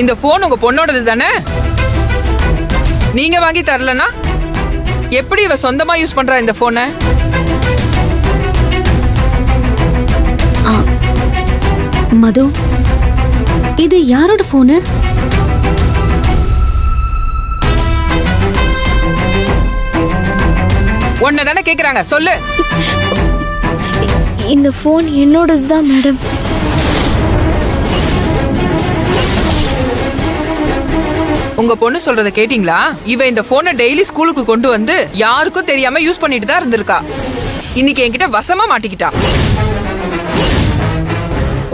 இந்த போன் உங்க பொண்ணோடது தானே? நீங்க வாங்கி தரலனா எப்படி இவ சொந்தமா யூஸ் பண்றா இந்த போனை? மது, இது யாரோட போனு? உன்னை தானே கேக்குறாங்க, சொல்லு. இந்த போன் என்னோடது தான் மேடம். உங்க பொண்ணு சொல்றத கேட்டீங்களா? இவ இந்த போனை டெய்லி ஸ்கூலுக்கு கொண்டு வந்து யாருக்கும் தெரியாம யூஸ் பண்ணிட்டு தான் இருந்திருக்கா. இன்னைக்கு என்கிட்ட வசமா மாட்டிக்கிட்டா.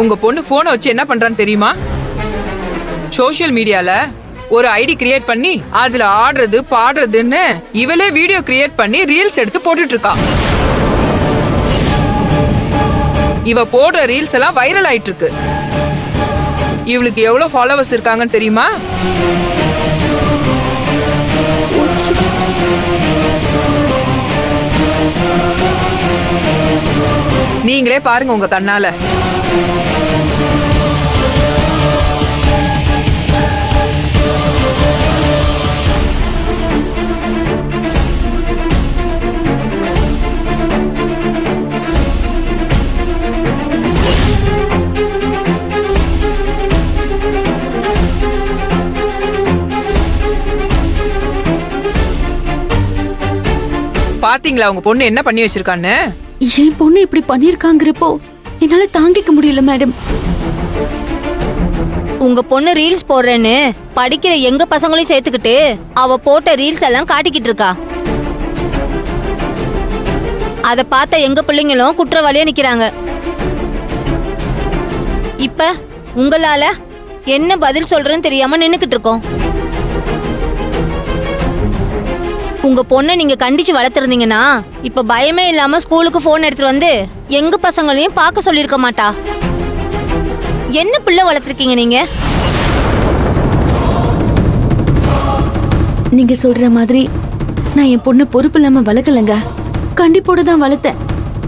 உங்க பொண்ணு போனை வச்சு என்ன பண்றான்னு தெரியுமா? சோசியல் மீடியால ஒரு ஐடி கிரியேட் பண்ணி அதுல ஆடுறது பாடுறதுன்னு இவளே வீடியோ கிரியேட் பண்ணி ரீல்ஸ் எடுத்து போட்டுட்டு இருக்கா. இவ போடுற ரீல்ஸ் எல்லாம் வைரல் ஆயிட்டு இருக்கு. இவளுக்கு எவ்வளவு ஃபாலோவர்ஸ் இருக்காங்கன்னு தெரியுமா? நீங்களே பாருங்க உங்க கண்ணால. பாத்தீங்களா உங்க பொண்ணு என்ன பண்ணி வச்சிருக்கான்னு? என் பொண்ணு இப்படி பண்ணிருக்காங்கிறப்போ என்னால தாங்கிக்க முடியல மேடம். உங்க பொண்ணு ரீல்ஸ் போடுறேன்னு படிக்கிற எங்க பசங்களையும் சேர்த்துக்கிட்டு அவ போட்ட ரீல்ஸ் எல்லாம் காட்டிக்கிட்டு இருக்கா. அத பார்த்த எங்க பிள்ளைங்களும் குற்றவாளியா நிக்கிறாங்க. இப்ப உங்களால என்ன பதில் சொல்றேன்னு தெரியாம நின்னுக்கிட்டு இருக்கோம். உங்க பொண்ணை நீங்க கண்டிச்சு வளர்த்திருந்தீங்கன்னா இப்ப பயமே இல்லாம ஸ்கூலுக்கு போன் எடுத்துட்டு வந்து எங்க பசங்களையும் பார்க்க சொல்லிருக்க மாட்டா. என்ன பிள்ளை வளர்த்திருக்கீங்க நீங்க? நீங்க சொல்ற மாதிரி நான் என் பொண்ணு பொறுப்பு இல்லாம வளர்க்கலங்க. கண்டிப்போட தான் வளர்த்தேன்.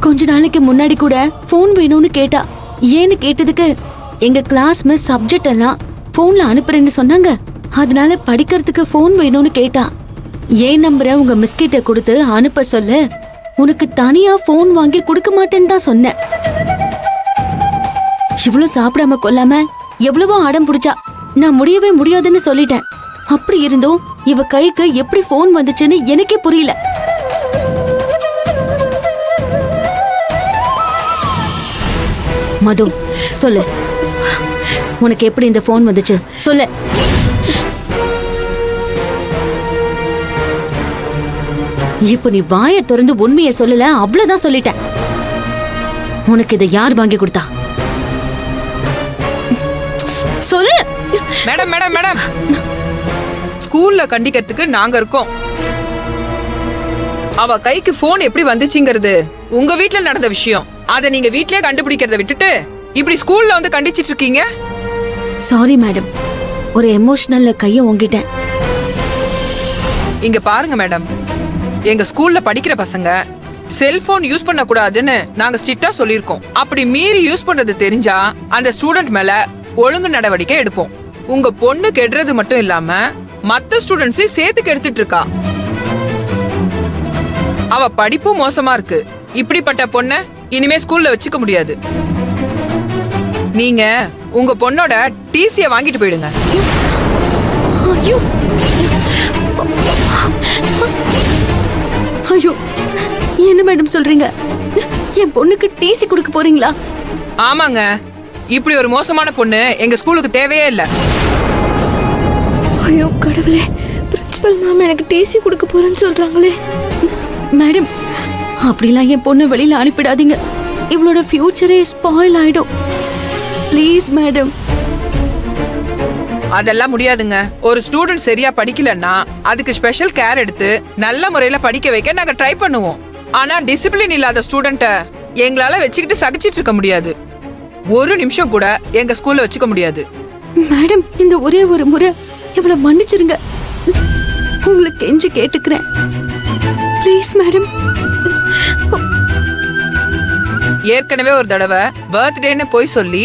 கொஞ்ச நாளைக்கு முன்னாடி கூட போன் வேணும்னு கேட்டா. ஏன்னு கேட்டதுக்கு எங்க கிளாஸ் மிஸ் சப்ஜெக்ட் எல்லாம் போன்ல அனுப்புறேன்னு சொன்னாங்க. அதனால படிக்கிறதுக்கு போன் வேணும்னு கேட்டா. ஏன் நம்பரை உங்க மிஸ்கிட்ட கொடுத்து அனுப்ப சொல்ல உனக்கு தனியா போன் வாங்கி கொடுக்க மாட்டேன்னு தான் சொன்னேன். இவ்வளவு சாப்பிடாம கொல்லாம எவ்வளவோ அடம் பிடிச்சா. நான் முடியவே முடியாதுன்னு சொல்லிட்டேன். அப்படி இருந்தும் இவ கைக்கு எப்படி போன் வந்துச்சுன்னு எனக்கே புரியல. மது, சொல்லு, உனக்கு எப்படி இந்த போன் வந்துச்சு சொல்லு. இப்ப நீ வாயை திறந்து உண்மையை சொல்லல, அவ்வளவுதான் சொல்லிட்டேன். உனக்கு இதை யார் வாங்கி கொடுத்தா சொல்லு. மேடம் மேடம் மேடம், ஸ்கூல்ல கண்டிக்கிறதுக்கு நாங்க இருக்கோம். அவ கைக்கு போன் எப்படி வந்துச்சுங்கிறது உங்க வீட்ல நடந்த விஷயம். அத நீங்க வீட்லயே கண்டுபிடிக்கிறத விட்டுட்டு இப்படி ஸ்கூல்ல வந்து கண்டிச்சிட்டு இருக்கீங்க. சாரி மேடம், ஒரு எமோஷனல்ல கைய ஓங்கிட்டேன். இங்க பாருங்க மேடம், எங்க ஸ்கூல்ல படிக்கிற பசங்க செல்போன் யூஸ் பண்ண கூடாதுன்னு நாங்க ஸ்ட்ரிக்ட்டா சொல்லிருக்கோம். அப்படி மீறி யூஸ் பண்றது தெரிஞ்சா அந்த ஸ்டூடெண்ட் மேல ஒழுங்கு நடவடிக்கை எடுப்போம். உங்க பொண்ணு கெடுறது மட்டும் இல்லாம மத்த ஸ்டூடெண்ட்ஸையும் சேர்த்து கெடுத்துட்டு இருக்கா. அவ படிப்பும் மோசமா இருக்கு. இப்படிப்பட்ட பொண்ண இனிமே ஸ்கூல்ல வச்சுக்க முடியாது. நீங்க உங்க பொண்ணோட டிசிய வாங்கிட்டு போயிடுங்க. ஐயோ, என்ன மேடம் சொல்றீங்க? என் பொண்ணுக்கு டிசி கொடுக்க போறீங்களா? ஆமாங்க, இப்படி ஒரு மோசமான பொண்ணு எங்க ஸ்கூலுக்கு தேவையே இல்ல. ஐயோ கடவுளே, பிரின்சிபல் மேம் எனக்கு டிசி கொடுக்க போறேன்னு சொல்றாங்களே. மேடம், அப்படிலாம் என் பொண்ணு வெளியில அனுப்பிடாதீங்க. இவளோட ஃபியூச்சரே ஸ்பாயில் ஆயிடும். Please madam. அதெல்லாம் முடியாதுங்க. ஒரு ஸ்டூடெண்ட் சரியா படிக்கலன்னா அதுக்கு ஸ்பெஷல் கேர் எடுத்து நல்ல முறையில படிக்க வைக்க நாங்க ட்ரை பண்ணுவோம். ஆனா டிசிப்ளின் இல்லாத ஸ்டூடெண்ட்ட எங்களால வச்சுக்கிட்டு சகிச்சிட்டு இருக்க முடியாது. ஒரு நிமிஷம் கூட எங்க ஸ்கூல்ல வச்சுக்க முடியாது. மேடம், இந்த ஒரே ஒரு முறை இவ்வளவு மன்னிச்சிருங்க. உங்களுக்கு கெஞ்சி கேட்டுக்கிறேன். Please madam. ஏற்கனவே ஒரு தடவை பர்த்டேன்னு போய் சொல்லி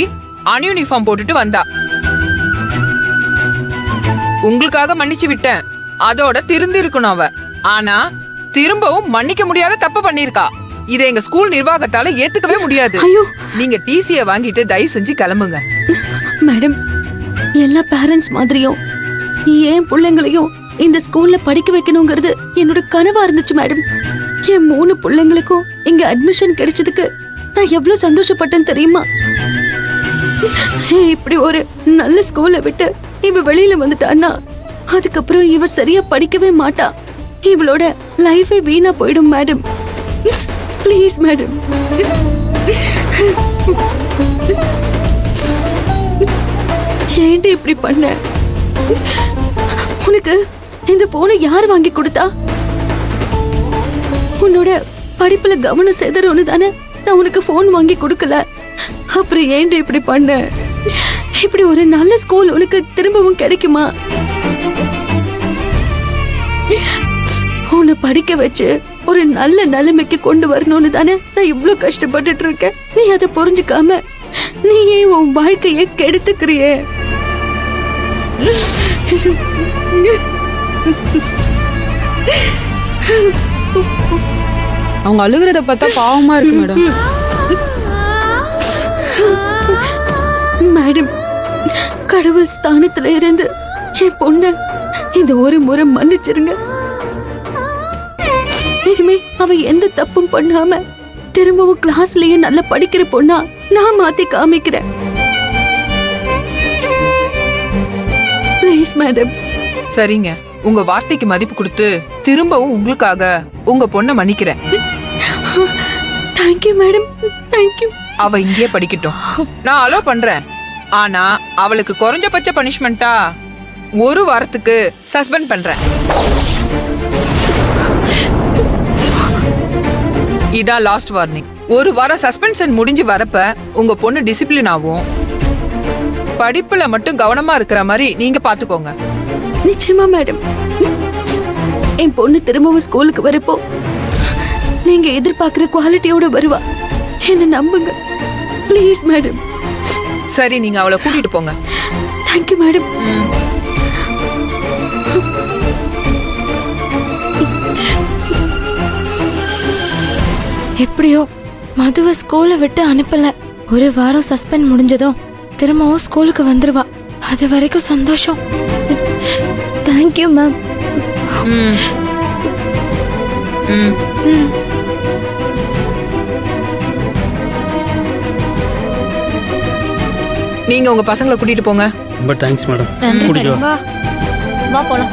அன்யூனிஃபார்ம் போட்டுட்டு வந்தா. உங்களுக்காக மன்னிச்சு விட்டேன், அதோட திருந்து இருக்கணும் அவ. ஆனா திரும்பவும் மன்னிக்க முடியாத தப்பு பண்ணிருக்கா. இதை எங்க ஸ்கூல் நிர்வாகத்தால ஏத்துக்கவே முடியாது. ஐயோ நீங்க டிசிய வாங்கிட்டு தயவு செஞ்சு கிளம்புங்க. மேடம், எல்லா பேரண்ட்ஸ் மாதிரியும் என் பிள்ளைங்களையும் இந்த ஸ்கூல்ல படிக்க வைக்கணுங்கிறது என்னோட கனவா இருந்துச்சு மேடம். என் 3 பிள்ளைங்களுக்கும் இங்க அட்மிஷன் கிடைச்சதுக்கு நான் எவ்வளவு சந்தோஷப்பட்டேன் தெரியுமா? இப்படி ஒரு நல்ல ஸ்கூல்ல விட்டு இவ வெளியில வந்துட்டான்னா அதுக்கப்புறம் இவ சரியா படிக்கவே மாட்டா. இவளோட லைஃபே வீணா போயிடும் மேடம். Please madam. ஏன்டி இப்படி பண்ண? உனக்கு இந்த போனை யார் வாங்கி கொடுத்தா? உன்னோட படிப்புல கவனம் செதறோன்னு தானே நான் உனக்கு போன் வாங்கி கொடுக்கல. அப்புறம் ஏன்டி இப்படி பண்ண? இப்படி ஒரு நல்ல ஸ்கூல் உனக்கு திரும்பவும் கிடைக்குமா? உன்னை படிக்க வச்சு ஒரு நல்ல நிலைமைக்கு கொண்டு வரணும்னு தானே நான் இவ்ளோ கஷ்டப்பட்டுட்டு இருக்கேன். நீ அதை புரிஞ்சுக்காம நீ ஏன் உன் வாழ்க்கையை கெடுத்துக்கிறியே? அவங்க அழுகிறத பார்த்தா பாவமா இருக்கு மேடம். மேடம், கடவுள் ஸ்தானத்துல இருந்து என் பொண்ண இந்த ஒரு முறை மன்னிச்சிருங்க. இனிமே அவ எந்த தப்பும் பண்ணாம திரும்பவும் கிளாஸ்லயே நல்லா படிக்கிற பொண்ணா நான் மாத்தி காமிக்கிறேன். Please madam. சரிங்க, உங்க வார்த்தைக்கு மதிப்பு கொடுத்து திரும்பவும் உங்களுக்காக உங்க பொண்ணை மன்னிக்கிறேன். Thank you madam, thank you. அவ இங்கேயே படிக்கட்டும், நான் அலோ பண்றேன். ஆனா அவளுக்கு குறைஞ்சபட்ச பனிஷ்மெண்டா 1 வாரத்துக்கு சஸ்பெண்ட் பண்றேன். இதான் லாஸ்ட் வார்னிங். 1 வாரம் சஸ்பென்ஷன் முடிஞ்சு வரப்ப உங்க பொண்ணு டிசிப்ளின் ஆகும். படிப்புல மட்டும் கவனமா இருக்கிற மாதிரி நீங்க பாத்துக்கோங்க. நிச்சயமா மேடம். என் பொண்ணு திரும்பவும் ஸ்கூலுக்கு வரப்போ நீங்க எதிர்பார்க்கிற குவாலிட்டியோட வருவா. என்ன நம்புங்க ப்ளீஸ் மேடம். சரி, நீங்க அவளை கூட்டிட்டு போங்க. Thank you madam. எப்படியோ மதுவை ஸ்கூலை விட்டு அனுப்பல. 1 வாரம் சஸ்பெண்ட் முடிஞ்சதும் திரும்பவும் ஸ்கூலுக்கு வந்துருவா. அது வரைக்கும் சந்தோஷம். Thank you ma'am. ம். ம். நீங்க உங்க பசங்களை கூட்டிட்டு போங்க. ரொம்ப தேங்க்ஸ் மேடம். நன்றி கூட்டிட்டு மேடம். வா. வா போலாம்.